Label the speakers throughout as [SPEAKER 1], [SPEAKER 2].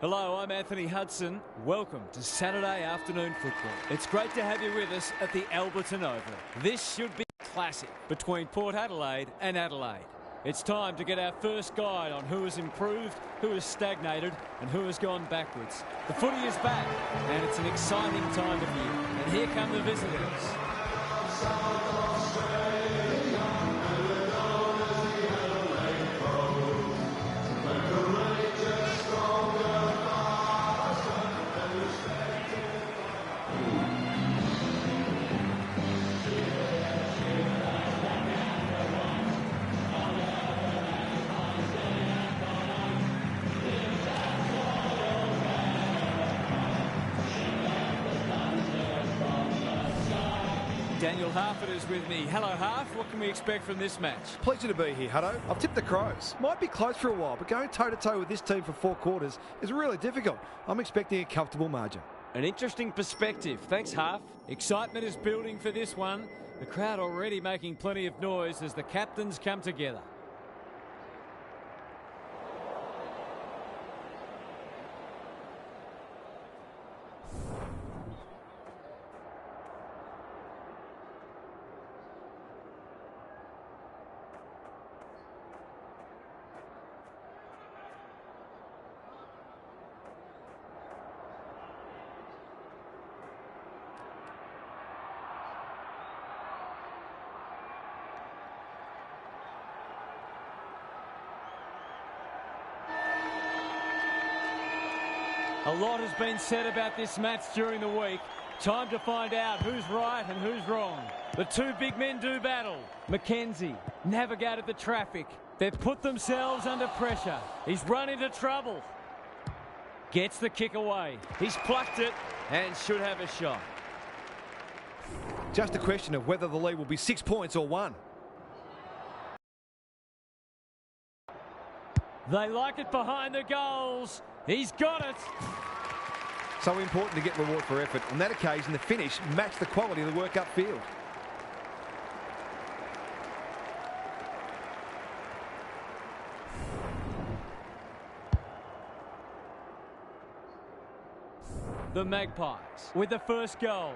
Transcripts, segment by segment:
[SPEAKER 1] Hello, I'm Anthony Hudson. Welcome to Saturday afternoon football. It's great to have you with us at the Alberton Oval. This should be a classic between Port Adelaide and Adelaide. It's time to get our first guide on who has improved, who has stagnated and who has gone backwards. The footy is back and it's an exciting time of year. And here come the visitors. Daniel Harford is with me. Hello, Harf. What can we expect from this match?
[SPEAKER 2] Pleasure to be here, Hutto. I've tipped the Crows. Might be close for a while, but going toe-to-toe with this team for 4 quarters is really difficult. I'm expecting a comfortable margin.
[SPEAKER 1] An interesting perspective. Thanks, Harf. Excitement is building for this one. The crowd already making plenty of noise as the captains come together. A lot has been said about this match during the week. Time to find out who's right and who's wrong. The two big men do battle. Mackenzie navigated the traffic. They've put themselves under pressure. He's run into trouble. Gets the kick away. He's plucked it and should have a shot.
[SPEAKER 2] Just a question of whether the lead will be 6 points or 1.
[SPEAKER 1] They like it behind the goals. He's got it.
[SPEAKER 2] So important to get reward for effort. On that occasion, the finish matched the quality of the work upfield.
[SPEAKER 1] The Magpies with the first goal.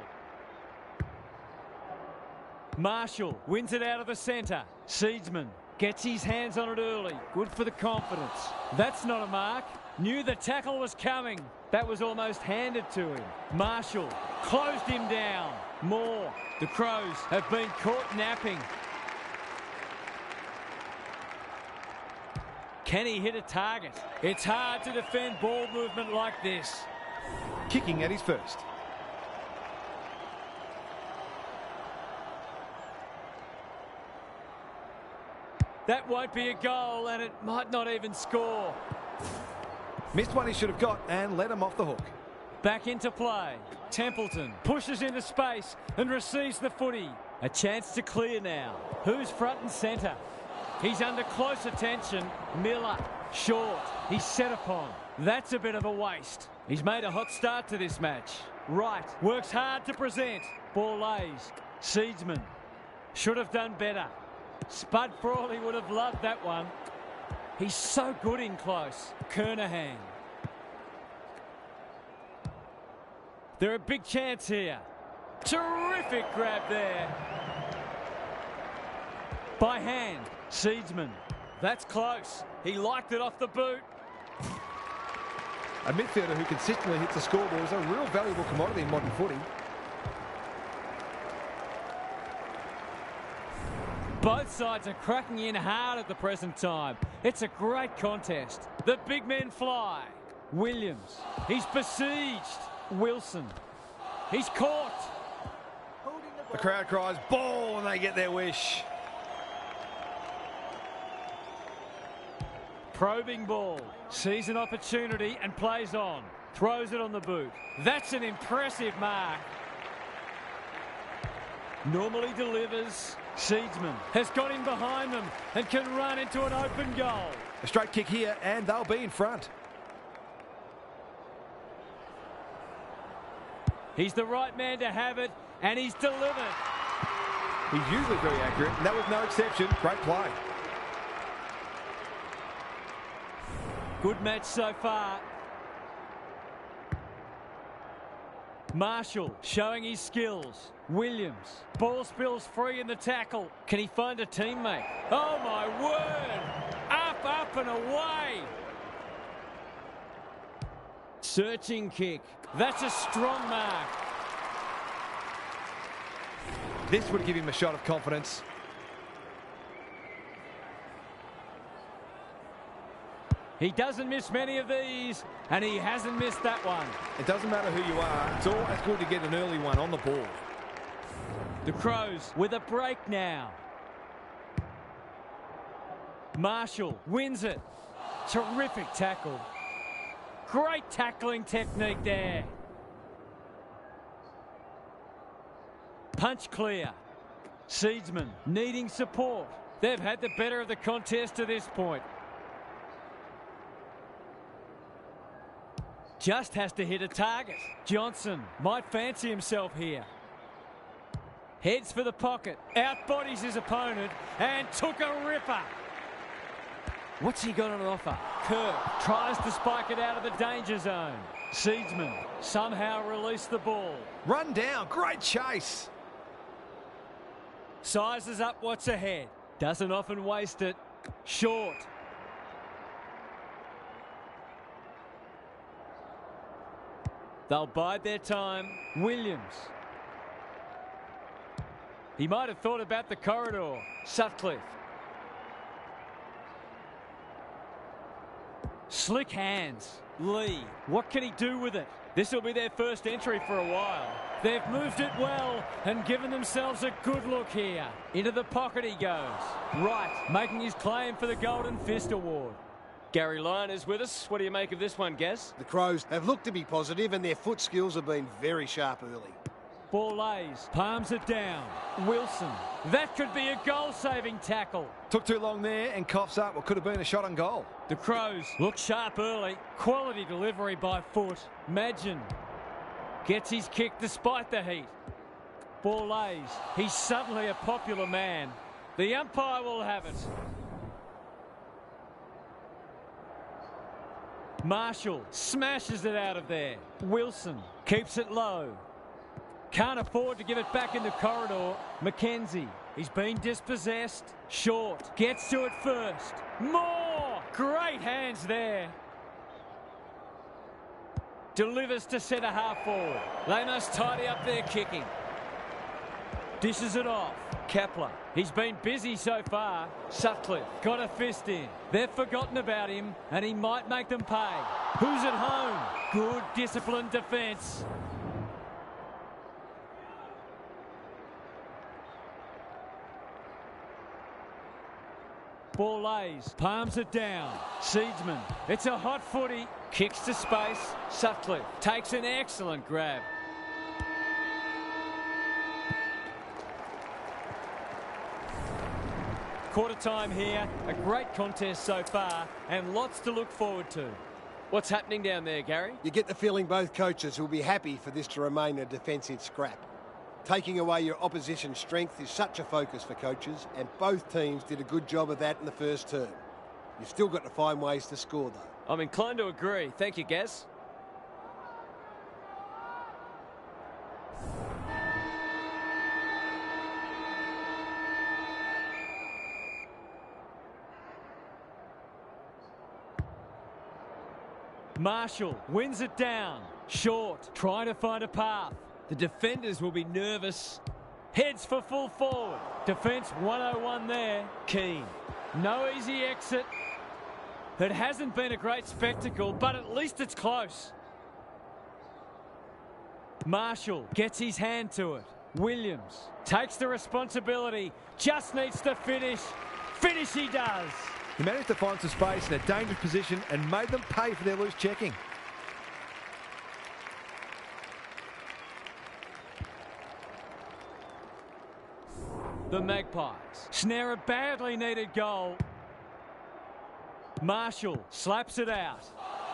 [SPEAKER 1] Marshall wins it out of the centre. Seedsman gets his hands on it early. Good for the confidence. That's not a mark. Knew the tackle was coming. That was almost handed to him. Marshall closed him down. Moore. The Crows have been caught napping. Can he hit a target? It's hard to defend ball movement like this.
[SPEAKER 2] Kicking at his first.
[SPEAKER 1] That won't be a goal and it might not even score.
[SPEAKER 2] Missed one he should have got and let him off the hook.
[SPEAKER 1] Back into play. Templeton pushes into space and receives the footy. A chance to clear now. Who's front and centre? He's under close attention. Miller, short. He's set upon. That's a bit of a waste. He's made a hot start to this match. Wright works hard to present. Ball lays. Seedsman should have done better. Spud Frawley would have loved that one. He's so good in close. Kernahan. They're a big chance here. Terrific grab there. By hand. Seedsman. That's close. He liked it off the boot.
[SPEAKER 2] A midfielder who consistently hits the scoreboard is a real valuable commodity in modern footy.
[SPEAKER 1] Both sides are cracking in hard at the present time. It's a great contest. The big men fly. Williams. He's besieged. Wilson. He's caught.
[SPEAKER 2] The crowd cries ball and they get their wish.
[SPEAKER 1] Probing ball. Sees an opportunity and plays on. Throws it on the boot. That's an impressive mark. Normally delivers. Seedsman has got him behind them and can run into an open goal.
[SPEAKER 2] A straight kick here and they'll be in front.
[SPEAKER 1] He's the right man to have it and he's delivered.
[SPEAKER 2] He's usually very accurate and that was no exception. Great play.
[SPEAKER 1] Good match so far. Marshall showing his skills. Williams. Ball spills free in the tackle. Can he find a teammate? Oh, my word! Up, up and away! Searching kick. That's a strong mark.
[SPEAKER 2] This would give him a shot of confidence.
[SPEAKER 1] He doesn't miss many of these, and he hasn't missed that one.
[SPEAKER 2] It doesn't matter who you are. It's always good to get an early one on the ball.
[SPEAKER 1] The Crows with a break now. Marshall wins it. Terrific tackle. Great tackling technique there. Punch clear. Seedsman needing support. They've had the better of the contest to this point. Just has to hit a target. Johnson might fancy himself here. Heads for the pocket. Outbodies his opponent and took a ripper. What's he got on offer? Kirk tries to spike it out of the danger zone. Seedsman somehow released the ball.
[SPEAKER 2] Run down. Great chase.
[SPEAKER 1] Sizes up what's ahead. Doesn't often waste it. Short. They'll bide their time. Williams. He might have thought about the corridor. Sutcliffe. Slick hands. Lee. What can he do with it? This will be their first entry for a while. They've moved it well and given themselves a good look here. Into the pocket he goes. Wright making his claim for the Golden Fist Award. Gary Lyon is with us. What do you make of this one, Gaz?
[SPEAKER 3] The Crows have looked to be positive and their foot skills have been very sharp early.
[SPEAKER 1] Ball lays, palms it down. Wilson. That could be a goal-saving tackle.
[SPEAKER 2] Took too long there and coughs up what could have been a shot on goal.
[SPEAKER 1] The Crows look sharp early. Quality delivery by foot. Madgen gets his kick despite the heat. Ball lays. He's suddenly a popular man. The umpire will have it. Marshall smashes it out of there. Wilson keeps it low. Can't afford to give it back in the corridor. McKenzie, he's been dispossessed. Short, gets to it first. More! Great hands there. Delivers to centre half forward. They must tidy up their kicking. Dishes it off. Kepler, he's been busy so far. Sutcliffe got a fist in. They've forgotten about him and he might make them pay. Who's at home? Good disciplined defence. Ball lays, palms it down. Seedsman, it's a hot footy. Kicks to space. Sutcliffe takes an excellent grab. Quarter time here, a great contest so far and lots to look forward to. What's happening down there, Gary?
[SPEAKER 3] You get the feeling both coaches will be happy for this to remain a defensive scrap. Taking away your opposition's strength is such a focus for coaches, and both teams did a good job of that in the first term. You've still got to find ways to score, though.
[SPEAKER 1] I'm inclined to agree. Thank you, Gaz. Marshall wins it down. Short, trying to find a path. The defenders will be nervous. Heads for full forward. Defence 101 there. Keane. No easy exit. It hasn't been a great spectacle, but at least it's close. Marshall gets his hand to it. Williams takes the responsibility. Just needs to finish. Finish he does.
[SPEAKER 2] He managed to find some space in a dangerous position and made them pay for their loose checking.
[SPEAKER 1] The Magpies snare a badly needed goal. Marshall slaps it out.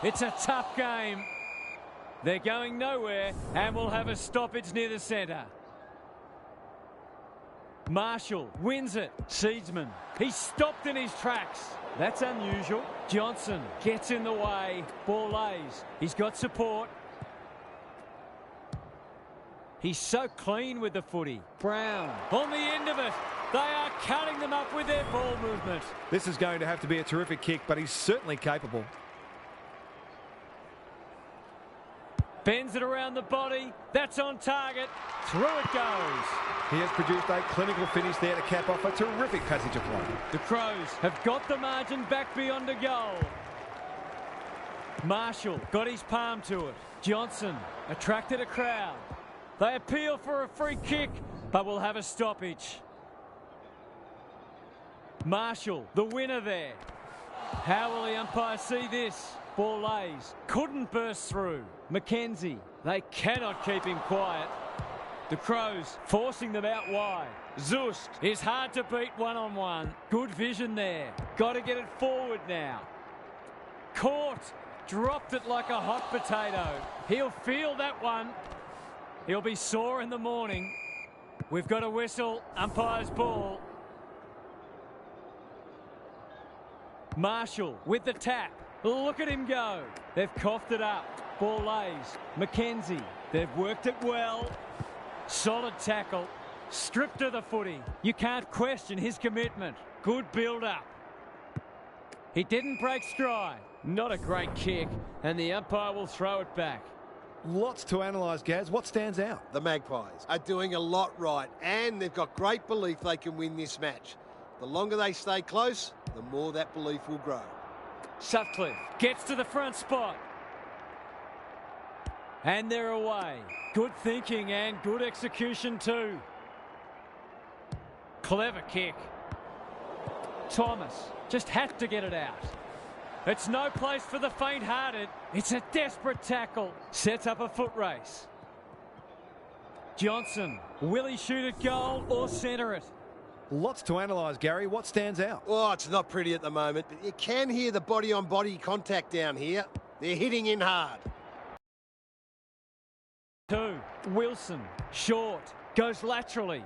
[SPEAKER 1] It's a tough game. They're going nowhere and will have a stoppage near the centre. Marshall wins it. Seedsman, he's stopped in his tracks. That's unusual. Johnson gets in the way. Ball lays. He's got support. He's so clean with the footy. Brown on the end of it. They are cutting them up with their ball movement.
[SPEAKER 2] This is going to have to be a terrific kick, but he's certainly capable.
[SPEAKER 1] Bends it around the body. That's on target. Through it goes.
[SPEAKER 2] He has produced a clinical finish there to cap off a terrific passage of play.
[SPEAKER 1] The Crows have got the margin back beyond a goal. Marshall got his palm to it. Johnson attracted a crowd. They appeal for a free kick, but will have a stoppage. Marshall, the winner there. How will the umpire see this? Ball lays. Couldn't burst through. Mackenzie. They cannot keep him quiet. The Crows forcing them out wide. Zust is hard to beat one-on-one. Good vision there. Got to get it forward now. Caught. Dropped it like a hot potato. He'll feel that one. He'll be sore in the morning. We've got a whistle. Umpire's ball. Marshall with the tap. Look at him go. They've coughed it up. Ball lays. Mackenzie. They've worked it well. Solid tackle. Stripped of the footy. You can't question his commitment. Good build-up. He didn't break stride. Not a great kick. And the umpire will throw it back.
[SPEAKER 2] Lots to analyse, Gaz. What stands out?
[SPEAKER 3] The Magpies are doing a lot right, and they've got great belief they can win this match. The longer they stay close, the more that belief will grow.
[SPEAKER 1] Sutcliffe gets to the front spot. And they're away. Good thinking and good execution too. Clever kick. Thomas just had to get it out. It's no place for the faint-hearted. It's a desperate tackle. Sets up a foot race. Johnson, will he shoot at goal or centre it?
[SPEAKER 2] Lots to analyse, Gary. What stands out?
[SPEAKER 3] Oh, it's not pretty at the moment, but you can hear the body-on-body contact down here. They're hitting in hard.
[SPEAKER 1] 2. Wilson, short, goes laterally.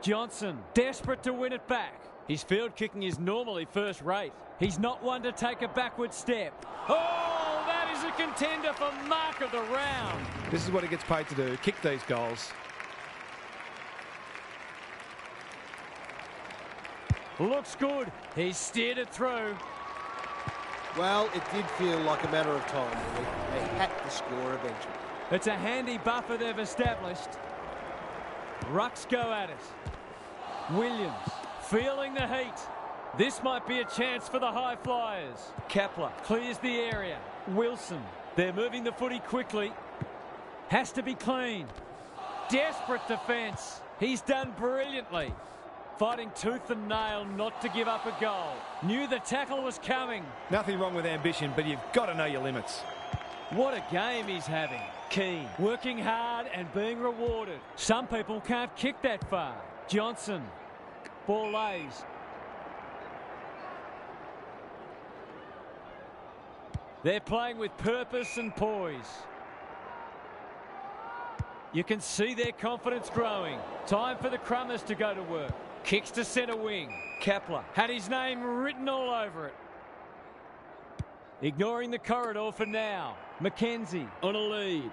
[SPEAKER 1] Johnson, desperate to win it back. His field kicking is normally first rate. He's not one to take a backward step. Oh, that is a contender for mark of the round.
[SPEAKER 2] This is what he gets paid to do, kick these goals.
[SPEAKER 1] Looks good. He's steered it through.
[SPEAKER 3] Well, it did feel like a matter of time, really. They had to score eventually.
[SPEAKER 1] It's a handy buffer they've established. Rucks go at it. Williams feeling the heat. This might be a chance for the high flyers. Kepler clears the area. Wilson, they're moving the footy quickly. Has to be clean. Desperate defence. He's done brilliantly. Fighting tooth and nail not to give up a goal. Knew the tackle was coming.
[SPEAKER 2] Nothing wrong with ambition, but you've got to know your limits.
[SPEAKER 1] What a game he's having. Keen, working hard and being rewarded. Some people can't kick that far. Johnson, ball lays. They're playing with purpose and poise. You can see their confidence growing. Time for the Crummers to go to work. Kicks to centre wing. Kepler had his name written all over it. Ignoring the corridor for now. Mackenzie on a lead.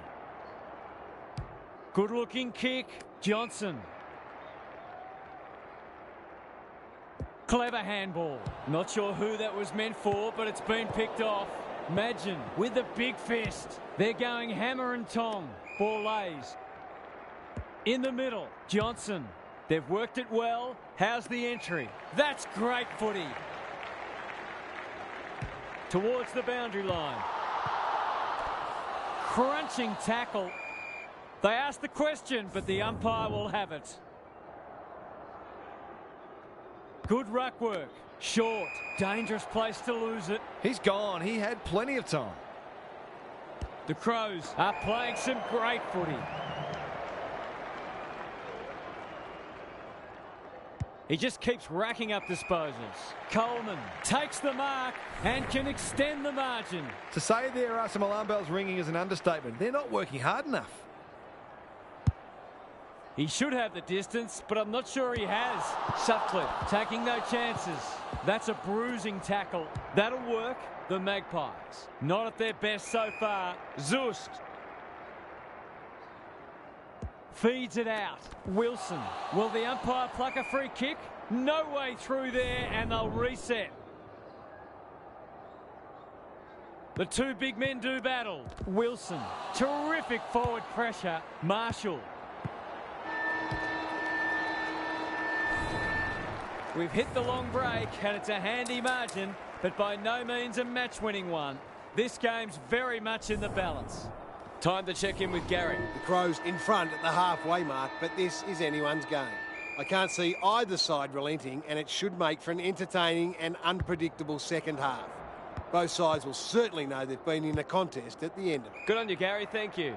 [SPEAKER 1] Good looking kick. Johnson. Clever handball. Not sure who that was meant for, but it's been picked off. Madgen with the big fist. They're going hammer and tong. Ball lays. In the middle. Johnson. They've worked it well. How's the entry? That's great footy. Towards the boundary line. Crunching tackle. They asked the question, but the umpire will have it. Good ruck work. Short. Dangerous place to lose it.
[SPEAKER 2] He's gone. He had plenty of time.
[SPEAKER 1] The Crows are playing some great footy. He just keeps racking up disposals. Coleman takes the mark and can extend the margin.
[SPEAKER 2] To say there are some alarm bells ringing is an understatement. They're not working hard enough.
[SPEAKER 1] He should have the distance, but I'm not sure he has. Sutcliffe taking no chances. That's a bruising tackle. That'll work. The Magpies, not at their best so far. Zust. Feeds it out. Wilson. Will the umpire pluck a free kick? No way through there, and they'll reset. The two big men do battle. Wilson. Terrific forward pressure. Marshall. We've hit the long break, and it's a handy margin, but by no means a match-winning one. This game's very much in the balance. Time to check in with Gary.
[SPEAKER 3] The Crows in front at the halfway mark, but this is anyone's game. I can't see either side relenting, and it should make for an entertaining and unpredictable second half. Both sides will certainly know they've been in a contest at the end of it.
[SPEAKER 1] Good on you, Gary. Thank you.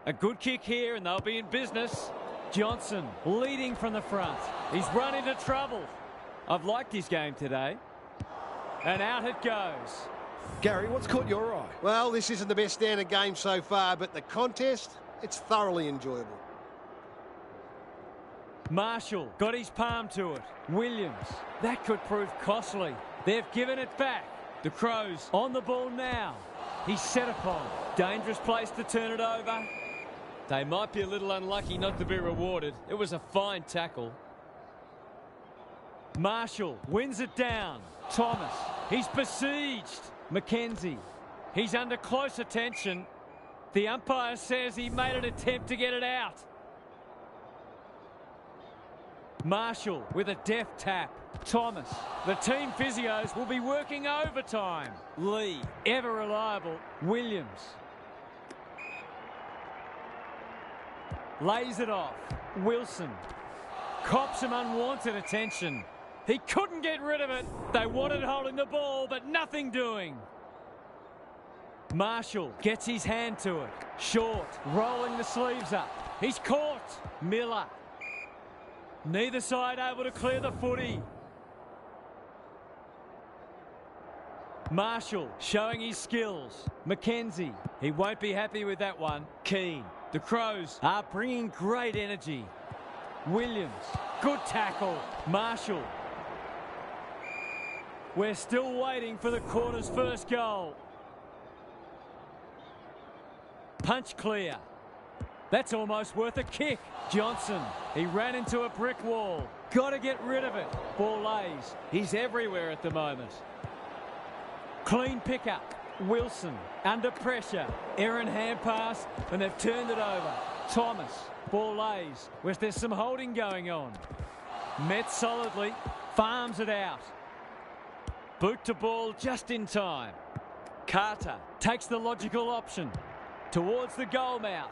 [SPEAKER 1] A good kick here, and they'll be in business. Johnson leading from the front. He's run into trouble. I've liked his game today. And out it goes.
[SPEAKER 2] Gary, what's caught your eye?
[SPEAKER 3] Well, this isn't the best standard game so far, but the contest, it's thoroughly enjoyable.
[SPEAKER 1] Marshall got his palm to it. Williams. That could prove costly. They've given it back. The Crows on the ball now. He's set upon. Dangerous place to turn it over. They might be a little unlucky not to be rewarded. It was a fine tackle. Marshall wins it down. Thomas. He's besieged. Mackenzie. He's under close attention. The umpire says he made an attempt to get it out. Marshall with a deft tap. Thomas. The team physios will be working overtime. Lee. Ever reliable. Williams. Lays it off. Wilson. Cops some unwanted attention. He couldn't get rid of it. They wanted holding the ball, but nothing doing. Marshall gets his hand to it. Short, rolling the sleeves up. He's caught. Miller. Neither side able to clear the footy. Marshall showing his skills. Mackenzie. He won't be happy with that one. Keane. The Crows are bringing great energy. Williams. Good tackle. Marshall. We're still waiting for the quarter's first goal. Punch clear. That's almost worth a kick. Johnson. He ran into a brick wall. Got to get rid of it. Ball lays. He's everywhere at the moment. Clean pickup. Wilson under pressure. Errant hand pass, and they've turned it over. Thomas. Ball lays. Whereas there's some holding going on. Met solidly. Farms it out. Boot to ball just in time. Carter takes the logical option towards the goal mouth.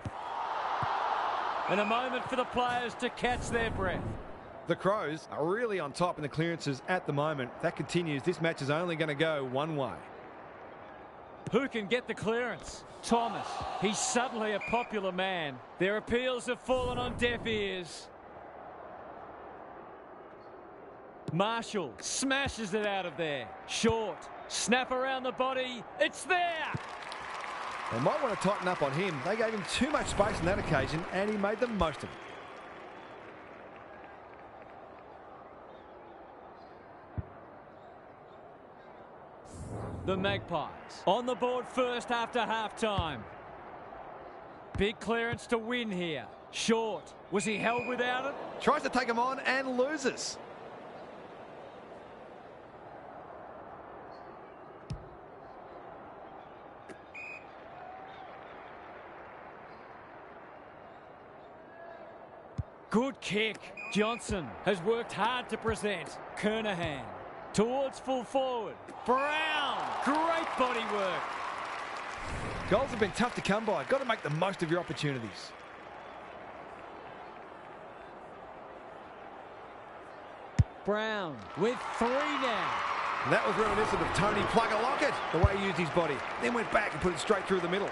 [SPEAKER 1] And a moment for the players to catch their breath.
[SPEAKER 2] The Crows are really on top in the clearances at the moment. If that continues, this match is only going to go one way.
[SPEAKER 1] Who can get the clearance? Thomas. He's suddenly a popular man. Their appeals have fallen on deaf ears. Marshall smashes it out of there. Short. Snap around the body. It's there!
[SPEAKER 2] They might want to tighten up on him. They gave him too much space on that occasion, and he made the most of it.
[SPEAKER 1] The Magpies on the board first after half-time. Big clearance to win here. Short. Was he held without it?
[SPEAKER 2] Tries to take him on and loses.
[SPEAKER 1] Good kick. Johnson has worked hard to present. Kernahan towards full forward. Brown. Great body work.
[SPEAKER 2] Goals have been tough to come by. Got to make the most of your opportunities.
[SPEAKER 1] Brown with 3 now.
[SPEAKER 2] And that was reminiscent of Tony Plugger Lockett, the way he used his body. Then went back and put it straight through the middle.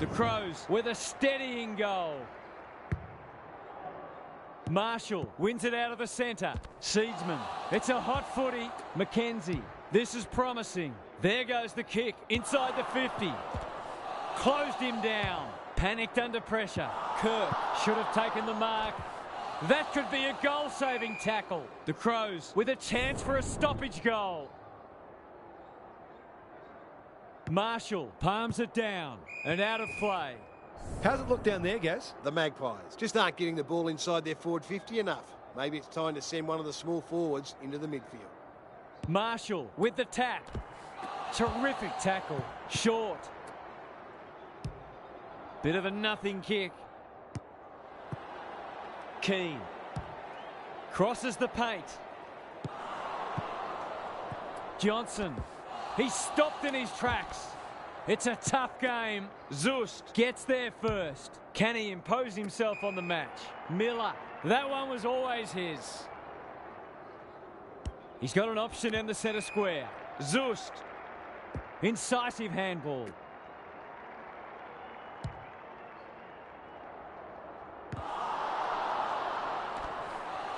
[SPEAKER 1] The Crows with a steadying goal. Marshall wins it out of the centre. Seedsman. It's a hot footy. Mackenzie. This is promising. There goes the kick inside the 50. Closed him down. Panicked under pressure. Kirk should have taken the mark. That could be a goal-saving tackle. The Crows with a chance for a stoppage goal. Marshall palms it down and out of play.
[SPEAKER 2] How's it look down there, Gaz?
[SPEAKER 3] The Magpies just aren't getting the ball inside their forward 50 enough. Maybe it's time to send one of the small forwards into the midfield.
[SPEAKER 1] Marshall with the tap. Terrific tackle. Short. Bit of a nothing kick. Keane. Crosses the paint. Johnson. He's stopped in his tracks. It's a tough game. Zust gets there first. Can he impose himself on the match? Miller. That one was always his. He's got an option in the centre square. Zust. Incisive handball.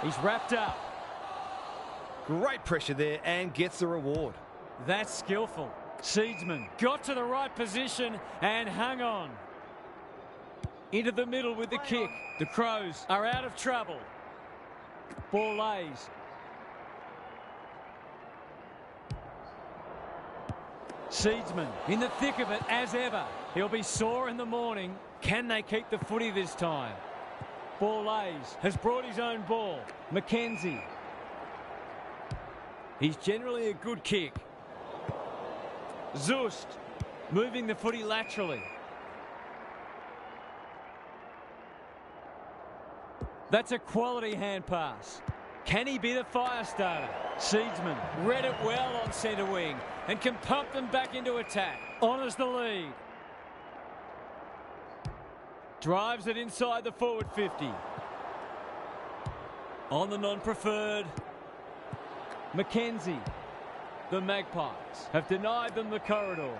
[SPEAKER 1] He's wrapped up.
[SPEAKER 2] Great pressure there and gets the reward.
[SPEAKER 1] That's skillful. Seedsman got to the right position and hung on. Into the middle with the kick. The Crows are out of trouble. Ball lays. Seedsman in the thick of it as ever. He'll be sore in the morning. Can they keep the footy this time? Ball lays. Has brought his own ball. McKenzie. He's generally a good kick. Zust moving the footy laterally. That's a quality hand pass. Can he be the fire starter? Seedsman read it well on centre wing and can pump them back into attack. Honours the lead. Drives it inside the forward 50. On the non-preferred. McKenzie. The Magpies have denied them the corridor.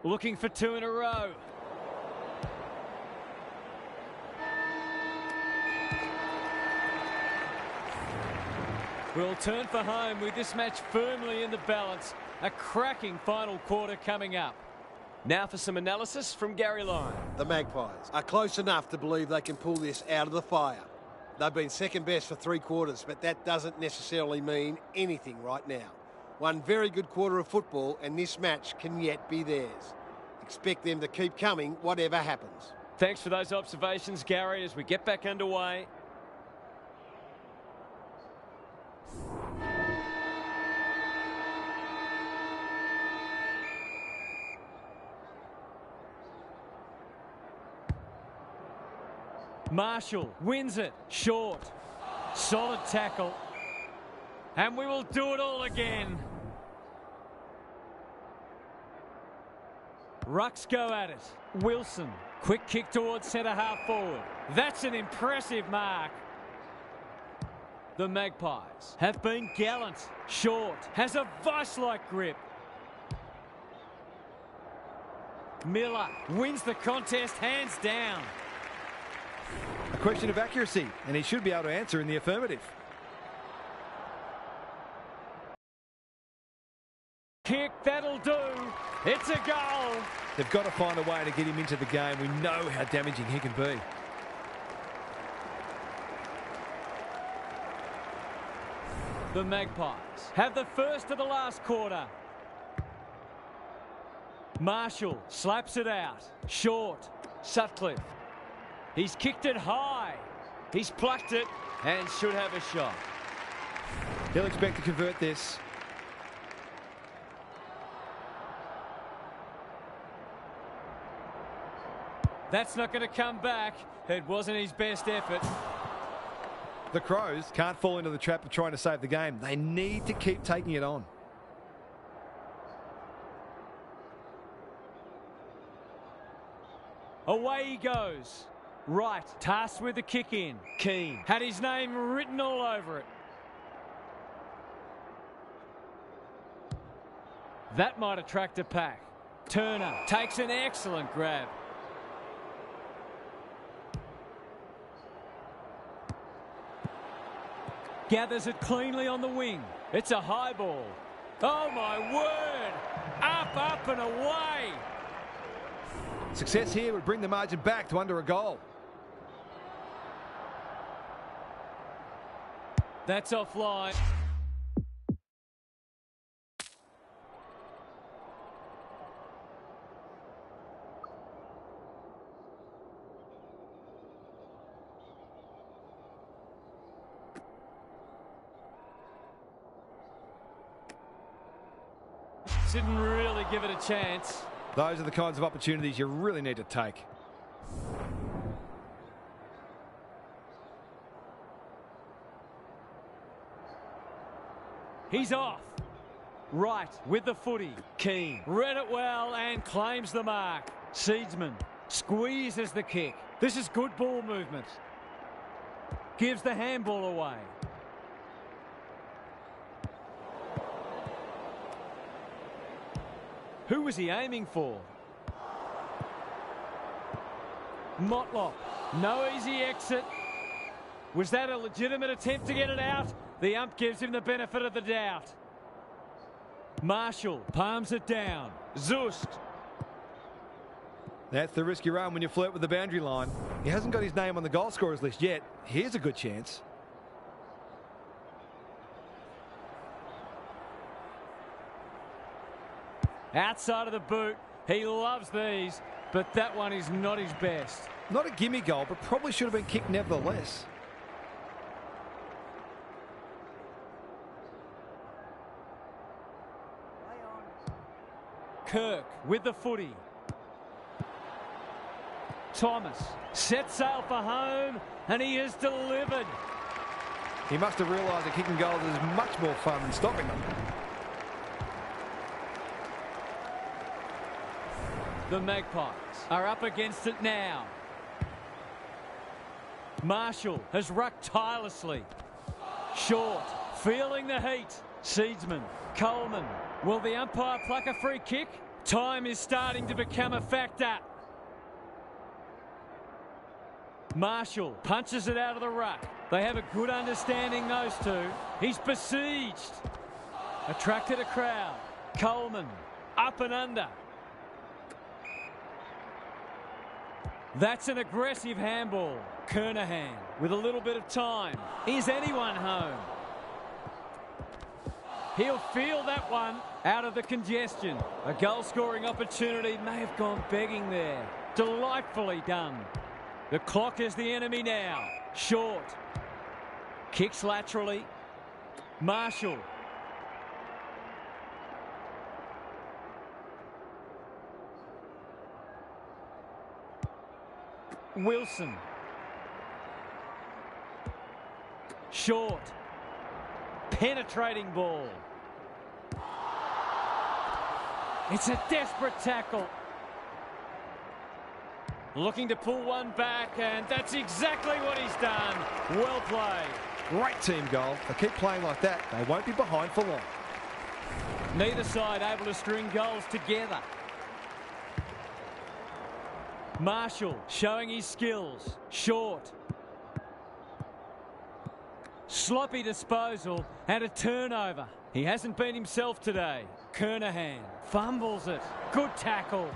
[SPEAKER 1] Looking for two in a row. We'll turn for home with this match firmly in the balance. A cracking final quarter coming up. Now for some analysis from Gary Lyon.
[SPEAKER 3] The Magpies are close enough to believe they can pull this out of the fire. They've been second best for 3 quarters, but that doesn't necessarily mean anything right now. One very good quarter of football, and this match can yet be theirs. Expect them to keep coming, whatever happens.
[SPEAKER 1] Thanks for those observations, Gary, as we get back underway. Marshall wins it. Short. Solid tackle. And we will do it all again. Rucks go at it. Wilson. Quick kick towards centre half forward. That's an impressive mark. The Magpies have been gallant. Short. Has a vice-like grip. Miller wins the contest hands down.
[SPEAKER 2] A question of accuracy, and he should be able to answer in the affirmative.
[SPEAKER 1] Kick, that'll do. It's a goal.
[SPEAKER 2] They've got to find a way to get him into the game. We know how damaging he can be.
[SPEAKER 1] The Magpies have the first of the last quarter. Marshall slaps it out. Short. Sutcliffe. He's kicked it high. He's plucked it and should have a shot.
[SPEAKER 2] He'll expect to convert this.
[SPEAKER 1] That's not going to come back. It wasn't his best effort.
[SPEAKER 2] The Crows can't fall into the trap of trying to save the game. They need to keep taking it on.
[SPEAKER 1] Away he goes. Right, tasked with the kick in. Keane had his name written all over it. That might attract a pack. Turner takes an excellent grab. Gathers it cleanly on the wing. It's a high ball. Oh my word! Up, up and away!
[SPEAKER 2] Success here would bring the margin back to under a goal.
[SPEAKER 1] That's offline. didn't really give it a chance.
[SPEAKER 2] Those are the kinds of opportunities you really need to take.
[SPEAKER 1] He's off. Right with the footy. Keane read it well and claims the mark. Seedsman squeezes the kick. This is good ball movement. Gives the handball away. Who was he aiming for? Motlop. No easy exit. Was that a legitimate attempt to get it out? The ump gives him the benefit of the doubt. Marshall palms it down. Zust.
[SPEAKER 2] That's the risk you run when you flirt with the boundary line. He hasn't got his name on the goal scorers list yet. Here's a good chance.
[SPEAKER 1] Outside of the boot. He loves these, but that one is not his best.
[SPEAKER 2] Not a gimme goal, but probably should have been kicked nevertheless.
[SPEAKER 1] Kirk with the footy. Thomas sets sail for home, and he is delivered.
[SPEAKER 2] He must have realised that kicking goals is much more fun than stopping them.
[SPEAKER 1] The Magpies are up against it now. Marshall has rucked tirelessly. Short, feeling the heat. Seedsman, Coleman. Will the umpire pluck a free kick? Time is starting to become a factor. Marshall punches it out of the ruck. They have a good understanding, those two. He's besieged. Attracted a crowd. Coleman, up and under. That's an aggressive handball. Kernahan with a little bit of time. Is anyone home? He'll feel that one out of the congestion. A goal-scoring opportunity may have gone begging there. Delightfully done. The clock is the enemy now. Short. Kicks laterally. Marshall. Wilson. Short. Penetrating ball. It's a desperate tackle. Looking to pull one back, and that's exactly what he's done. Well played.
[SPEAKER 2] Great team goal. They keep playing like that, they won't be behind for long.
[SPEAKER 1] Neither side able to string goals together. Marshall showing his skills. Short. Sloppy disposal and a turnover. He hasn't been himself today. Kernahan fumbles it. Good tackle.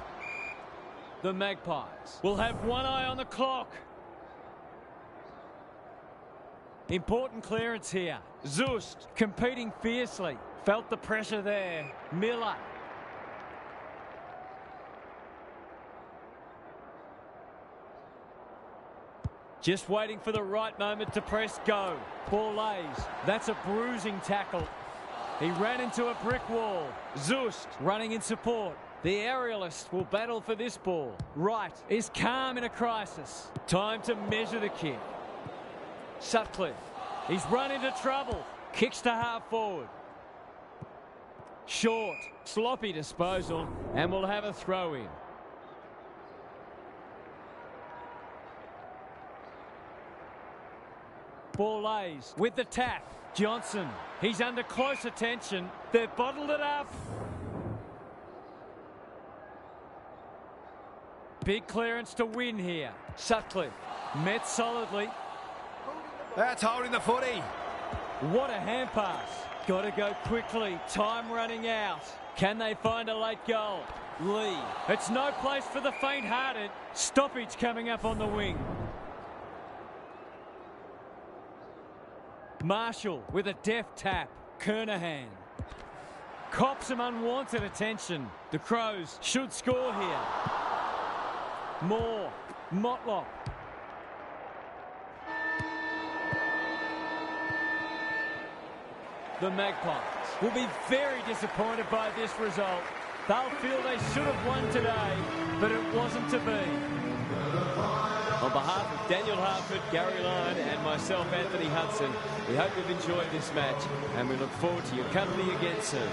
[SPEAKER 1] The Magpies will have one eye on the clock. Important clearance here. Zust competing fiercely. Felt the pressure there. Miller. Just waiting for the right moment to press go. Ball lays. That's a bruising tackle. He ran into a brick wall. Zust running in support. The aerialist will battle for this ball. Wright is calm in a crisis. Time to measure the kick. Sutcliffe. He's run into trouble. Kicks to half forward. Short. Sloppy disposal. And we'll have a throw in. Ball lays with the tap. Johnson. He's under close attention. They've bottled it up. Big clearance to win here. Sutcliffe met solidly.
[SPEAKER 2] That's holding the footy.
[SPEAKER 1] What a hand pass. Got to go quickly. Time running out. Can they find a late goal? Lee. It's no place for the faint-hearted. Stoppage coming up on the wing. Marshall with a deft tap. Kernahan cops some unwanted attention. The Crows should score here. Moore. Motlop. The Magpies will be very disappointed by this result. They'll feel they should have won today, but it wasn't to be. On behalf of Daniel Harford, Gary Lyon and myself, Anthony Hudson, we hope you've enjoyed this match and we look forward to your company again soon.